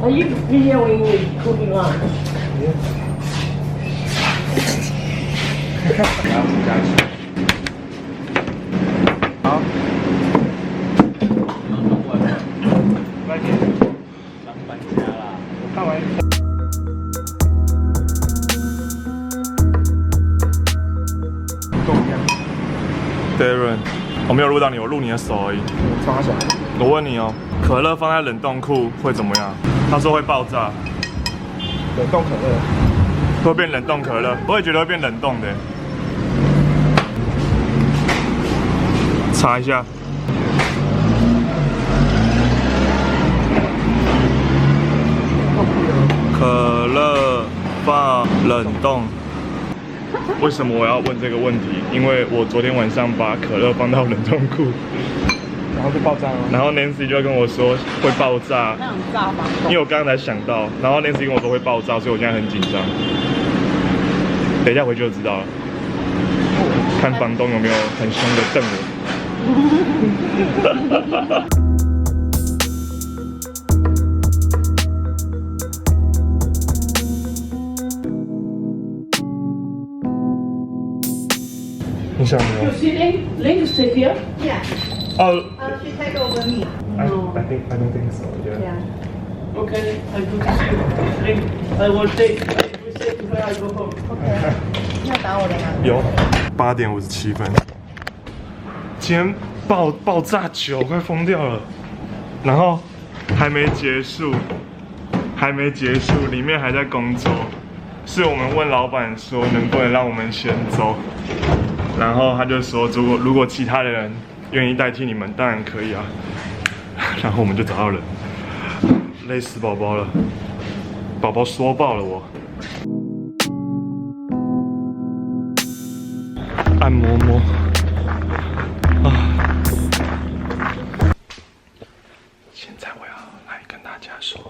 Are you videoing me cooking lunch? 好。快点，刚搬家啦。我看完。Darren， 我没有录到你，我录你的手而已。抓起来。我问你哦，可乐放在冷冻库会怎么样？他说会爆炸。冷冻可乐。会变冷冻可乐，我也觉得会变冷冻的。查一下。可乐放冷冻。为什么我要问这个问题？因为我昨天晚上把可乐放到冷冻库，然后就爆炸了。然后 Nancy 就跟我说会爆炸，那种炸法。因为我刚才想到，然后 Nancy 跟我说会爆炸，所以我现在很紧张。等一下回去就知道了，看房东有没有很凶的瞪我。你想没有 You're sitting? Link sit here? Yeah. 哦 She take over me. I don't think so. Yeah. Okay, I do the same. Link, I will take. We say where I go home. Okay. 要打我的吗？有8点57分，今天爆炸酒，快疯掉了。然后还没结束，里面还在工作。是我们问老板说能不能让我们先走，然后他就说如果其他的人愿意代替你们，当然可以啊。然后我们就找到人，累死宝宝了，宝宝说爆了我。按摩摩啊！现在我要来跟大家说